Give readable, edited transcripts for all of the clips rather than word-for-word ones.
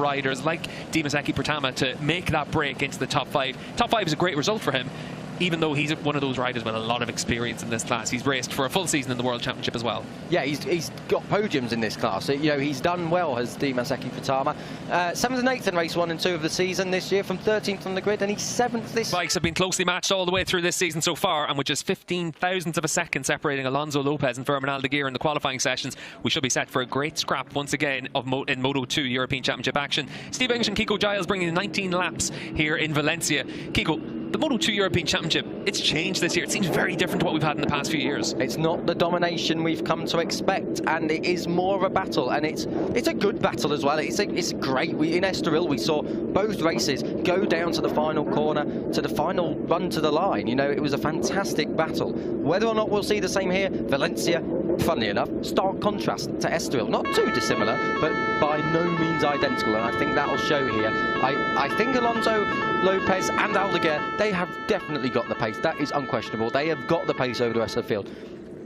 riders like Dimas Ekky Pratama to make that break into the top 5. Top 5 is a great result for him, even though he's one of those riders with a lot of experience in this class. He's raced for a full season in the World Championship as well. Yeah, he's got podiums in this class. You know, he's done well, has Dimas Ekky Pratama. 7th and 8th in race 1 and 2 of the season this year, from 13th on the grid, and he's 7th this... Bikes have been closely matched all the way through this season so far, and with just 15 thousandths of a second separating Alonso Lopez and Fermin Aldeguer in the qualifying sessions, we should be set for a great scrap once again of in Moto2 European Championship action. Steve English and Kiko Giles bringing 19 laps here in Valencia. Kiko, the Moto2 European Championship, it's changed this year. It seems very different to what we've had in the past few years. It's not the domination we've come to expect, and it is more of a battle, and it's a good battle as well. It's great. In Estoril, we saw both races go down to the final corner, to the final run to the line. You know, it was a fantastic battle. Whether or not we'll see the same here, Valencia, funnily enough, stark contrast to Estoril. Not too dissimilar, but by no means identical, and I think that'll show here. I think Alonso Lopez and Aldeguer, they have definitely got the pace. That is unquestionable. They have got the pace over the rest of the field.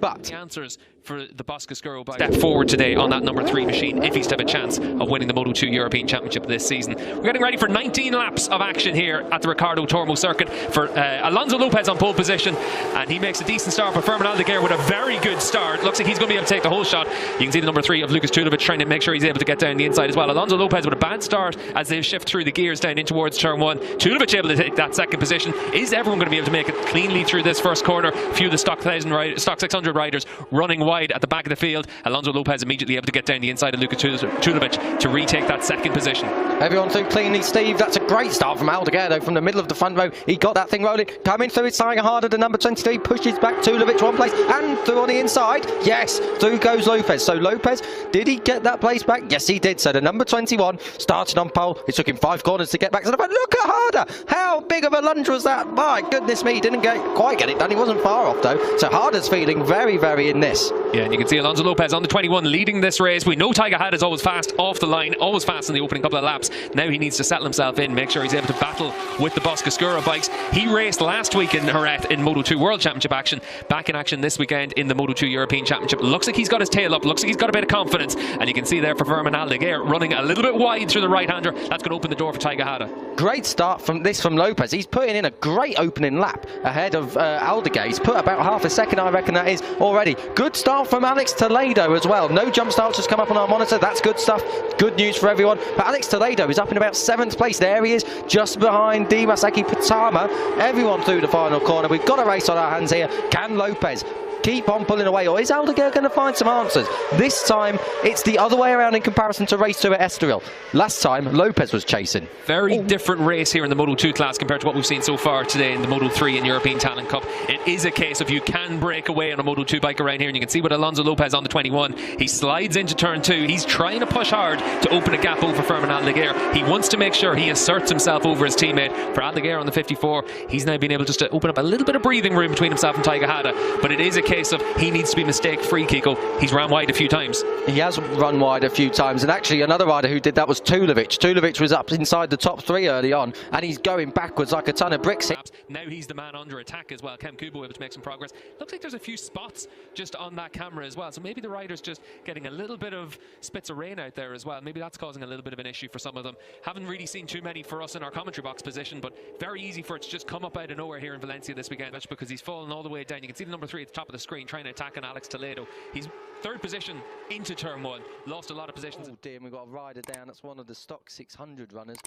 But the answers for the Boscascuro bike step forward today on that number 3 machine if he's to have a chance of winning the Moto2 European Championship this season. We're getting ready for 19 laps of action here at the Ricardo Tormo circuit for Alonso Lopez on pole position, and he makes a decent start, but Fermin Aldeguer with a very good start. Looks like he's going to be able to take the whole shot. You can see the number 3 of Lucas Tulovic trying to make sure he's able to get down the inside as well. Alonso Lopez with a bad start as they shift through the gears down in towards turn 1. Tulovic able to take that second position. Is everyone going to be able to make it cleanly through this first corner? A few of the stock 600 riders running wide at the back of the field. Alonso Lopez immediately able to get down the inside of Lucas Tulovic to retake that second position. Everyone through cleanly, Steve. That's a great start from Aldeguer, though, from the middle of the front row. He got that thing rolling. Coming through, it's Tiger harder than number 23. Pushes back Tulovic one place and through on the inside. Yes, through goes Lopez. So Lopez, did he get that place back? Yes, he did. So the number 21 started on pole. It took him 5 corners to get back to the front. Look at Harder. How big of a lunge was that? My goodness me, he didn't quite get it done. He wasn't far off, though. So Harder's feeling very, very in this. Yeah, and you can see Alonso Lopez on the 21 leading this race. We know Tiger Had is always fast off the line, always fast in the opening couple of laps. Now he needs to settle himself in, make sure he's able to battle with the Boscascuro bikes. He raced last week in Jerez in Moto2 World Championship action. Back in action this weekend in the Moto2 European Championship. Looks like he's got his tail up, looks like he's got a bit of confidence. And you can see there for Fermin Aldeguer running a little bit wide through the right-hander. That's going to open the door for Tiger Had. Great start from Lopez. He's putting in a great opening lap ahead of Aldeguer. He's put about half a second, I reckon that is, already. Good start from Alex Toledo as well. No jump starts just come up on our monitor. That's good stuff. Good news for everyone. But Alex Toledo is up in about 7th place. There he is, just behind Dimas Ekky Pratama. Everyone through the final corner. We've got a race on our hands here. Can Lopez keep on pulling away, or is Aldeguer going to find some answers? This time it's the other way around in comparison to race 2 at Estoril. Last time Lopez was chasing. Very different race here in the Moto2 class compared to what we've seen so far today in the Moto3 and European Talent Cup. It is a case of you can break away on a Moto2 bike around here, and you can see with Alonso Lopez on the 21. He slides into turn 2. He's trying to push hard to open a gap over Fermin Aldeguer. He wants to make sure he asserts himself over his teammate. For Aldeguer on the 54, he's now been able just to open up a little bit of breathing room between himself and Tiger Had. But it is a case of he needs to be mistake-free, Kiko. He's run wide a few times. He has run wide a few times, and actually another rider who did that was Tulovic. Tulovic was up inside the top 3 early on, and he's going backwards like a ton of bricks. Now he's the man under attack as well. Kem Kubo able to make some progress. Looks like there's a few spots just on that camera as well, so maybe the rider's just getting a little bit of spits of rain out there as well. Maybe that's causing a little bit of an issue for some of them. Haven't really seen too many for us in our commentary box position, but very easy for it to just come up out of nowhere here in Valencia this weekend. That's because he's fallen all the way down. You can see the number 3 at the top of the screen trying to attack on Alex Toledo. He's 3rd position into turn 1. Lost a lot of positions. Oh dear, we've got a rider down. That's one of the stock 600 runners.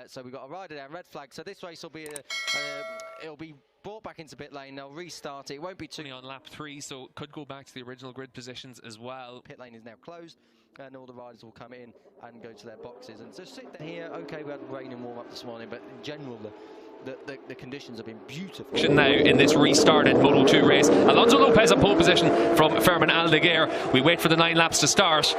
So we've got a rider down, red flag. So this race will be it'll be brought back into pit lane. They'll restart it. It won't be too on lap 3, so could go back to the original grid positions as well. Pit lane is now closed, and all the riders will come in and go to their boxes. And so sit there here. Okay, we had rain and warm up this morning, but in general, the conditions have been beautiful. Now in this restarted Moto2 race, Alonso Lopez on pole position from Fermin Aldeguer. We wait for the 9 laps to start.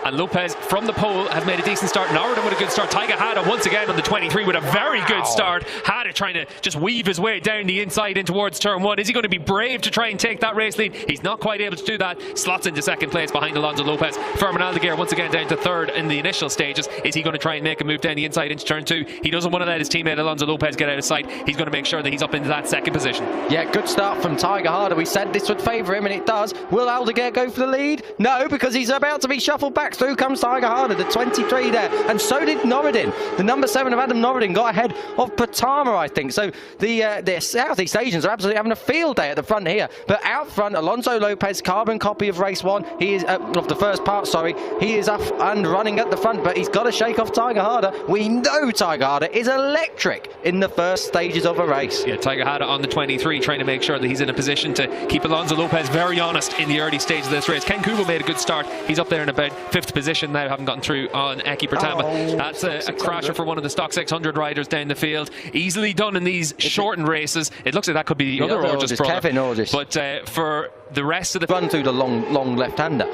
And Lopez from the pole has made a decent start. Norridon with a good start. Tiger Had once again on the 23 with a very good start. Had trying to just weave his way down the inside in towards turn 1. Is he going to be brave to try and take that race lead? He's not quite able to do that. Slots into 2nd place behind Alonso Lopez. Fermin Aldeguer once again down to 3rd in the initial stages. Is he going to try and make a move down the inside into turn 2? He doesn't want to let his teammate Alonso Lopez get out of sight. He's going to make sure that he's up into that 2nd position. Yeah, good start from Tiger Had. We said this would favour him, and it does. Will Aldeguer go for the lead? No, because he's about to be shuffled back back. Through comes Tiger Harder, the 23 there. And so did Norridin. The number 7 of Adam Norridin got ahead of Pratama, I think. So the Southeast Asians are absolutely having a field day at the front here. But out front, Alonso Lopez, carbon copy of race 1. He is, of the first part, sorry. He is up and running at the front, but he's got to shake off Tiger Harder. We know Tiger Harder is electric in the first stages of a race. Yeah, Tiger Harder on the 23, trying to make sure that he's in a position to keep Alonso Lopez very honest in the early stages of this race. Ken Kubo made a good start. He's up there in about 5th position now, haven't gotten through on Ekky Pratama. That's a crasher for one of the stock 600 riders down the field. Easily done in these shortened races. It looks like that could be the other Orges brother. Kevin Orges. But for the rest of the... Run through the long left-hander.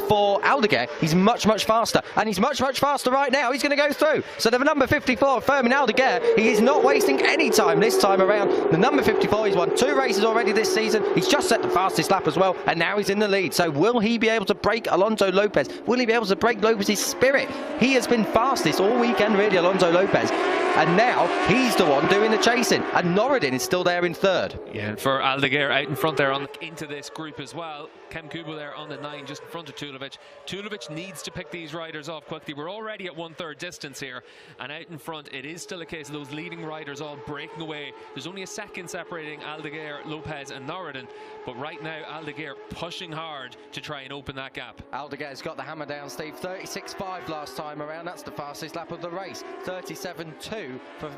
For Aldeguer, he's much faster, and he's much faster right now. He's going to go through. So the number 54, Fermin Aldeguer, he is not wasting any time this time around. The number 54, he's won 2 races already this season. He's just set the fastest lap as well, and now he's in the lead. So will he be able to break Alonso Lopez? Will he be able to break Lopez's spirit? He has been fastest all weekend, really, Alonso Lopez. And now he's the one doing the chasing, and Norridin is still there in 3rd. Yeah, and for Aldeguer out in front there into this group as well. Kem Kubo there on the 9, just in front of Tulovic. Tulovic needs to pick these riders off quickly. We're already at 1/3 distance here, and out in front it is still a case of those leading riders all breaking away. There's only a second separating Aldeguer, Lopez and Norridin, but right now Aldeguer pushing hard to try and open that gap. Aldeguer's got the hammer down, Steve. 36.5 last time around. That's the fastest lap of the race. 37.2 for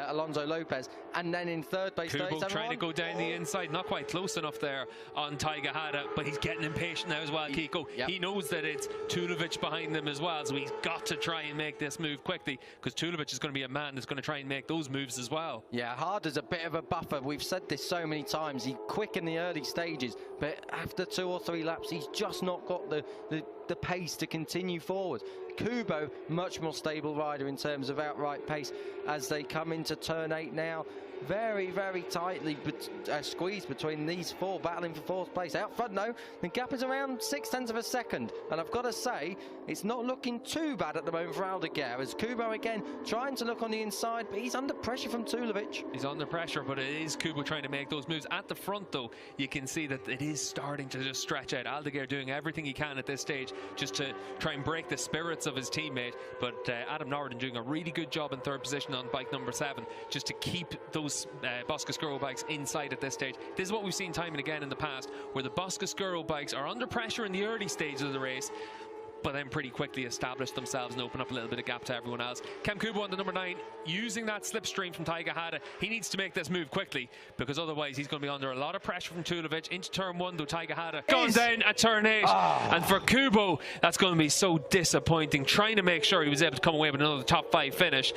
Alonso Lopez, and then in 3rd place Kubo trying to go down the inside, not quite close enough there on Tiger Harder, but he's getting impatient now as well, Kiko. Yep. He knows that it's Tulovic behind them as well, so he's got to try and make this move quickly, because Tulovic is going to be a man that's going to try and make those moves as well. Yeah, Harder's a bit of a buffer. We've said this so many times. He's quick in the early stages, but after 2 or 3 laps, he's just not got the pace to continue forward. Kubo, much more stable rider in terms of outright pace as they come into turn 8 now. Very tightly squeezed between these 4, battling for 4th place. Out front, though, the gap is around 0.6 of a second, and I've got to say, it's not looking too bad at the moment for Aldeguer, as Kubo again trying to look on the inside, but he's under pressure from Tulovic. He's under pressure, but it is Kubo trying to make those moves. At the front, though, you can see that it is starting to just stretch out. Aldeguer doing everything he can at this stage just to try and break the spirits of his teammate, but Adam Norridin doing a really good job in 3rd position on bike number 7, just to keep those Boscoscuro bikes inside at this stage. This is what we've seen time and again in the past, where the Boscoscuro bikes are under pressure in the early stages of the race, but then pretty quickly establish themselves and open up a little bit of gap to everyone else. Kem Kubo on the number 9, using that slipstream from Tiger Harder. He needs to make this move quickly, because otherwise he's going to be under a lot of pressure from Tulovic. Into turn 1, though, Tiger Harder gone down at turn 8. And for Kubo, that's going to be so disappointing, trying to make sure he was able to come away with another top 5 finish.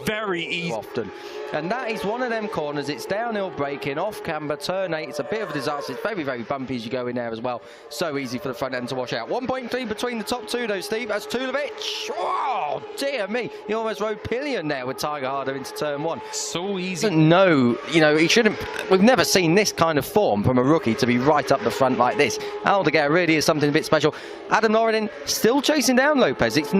Very easy. Often. And that is one of them corners. It's downhill braking, off camber, turn 8. It's a bit of a disaster. It's very bumpy as you go in there as well. So easy for the front end to wash out. 1.3 between the top 2, though, Steve. That's Tulovic. Oh, dear me. He almost rode pillion there with Tiger Harder into turn 1. So easy. No, you know, he shouldn't. We've never seen this kind of form from a rookie to be right up the front like this. Aldeguer really is something a bit special. Adam Norridin still chasing down Lopez. It's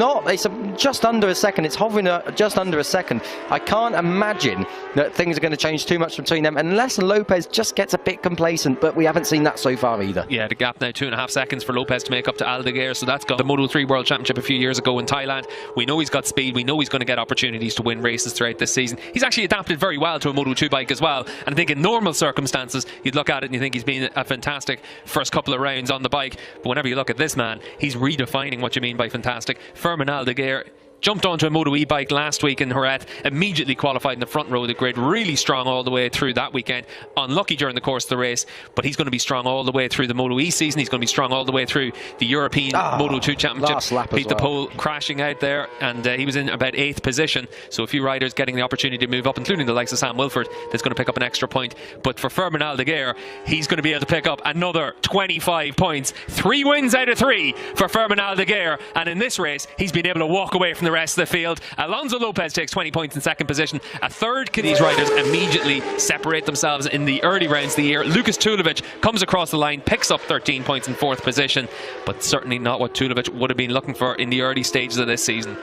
just under a second. It's hovering just under a second. I can't imagine that things are going to change too much between them unless Lopez just gets a bit complacent, but we haven't seen that so far either. Yeah, the gap now 2.5 seconds for Lopez to make up to Aldeguer, so that's gone. The Moto3 World Championship a few years ago in Thailand. We know he's got speed, we know he's going to get opportunities to win races throughout this season. He's actually adapted very well to a Moto2 bike as well, and I think in normal circumstances you'd look at it and you think he's been a fantastic first couple of rounds on the bike, but whenever you look at this man, he's redefining what you mean by fantastic. Fermin Aldeguer jumped onto a Moto E bike last week in Jerez, immediately qualified in the front row of the grid, really strong all the way through that weekend. Unlucky during the course of the race, but he's going to be strong all the way through the Moto E season. He's going to be strong all the way through the European Moto2 Championship. Beat the pole, crashing out there, and he was in about 8th position. So a few riders getting the opportunity to move up, including the likes of Sam Wilford, that's going to pick up an extra point. But for Fermin Aldeguer, he's going to be able to pick up another 25 points. 3 wins out of 3 for Fermin Aldeguer, and in this race, he's been able to walk away from the rest of the field. Alonso Lopez takes 20 points in 2nd position. A third, these riders immediately separate themselves in the early rounds of the year. Lukas Tulovic comes across the line, picks up 13 points in 4th position, but certainly not what Tulovic would have been looking for in the early stages of this season.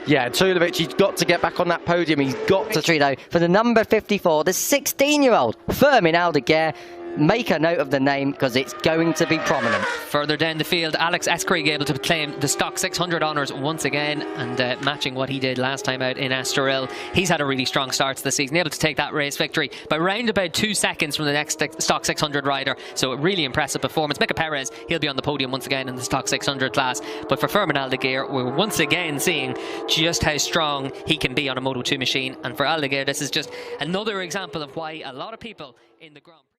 Yeah, Tulovic, he's got to get back on that podium. He's got to. For the number 54, the 16-year-old Fermin Aldeguer. make a note of the name because it's going to be prominent. Further down the field, Alex Escrig able to claim the stock 600 honours once again, and matching what he did last time out in Estoril. He's had a really strong start to the season, able to take that race victory by round about 2 seconds from the next stock 600 rider. So a really impressive performance. Mika Perez, he'll be on the podium once again in the stock 600 class. But for Fermin Aldeguer, we're once again seeing just how strong he can be on a Moto2 machine. And for Aldeguer, this is just another example of why a lot of people in the Grand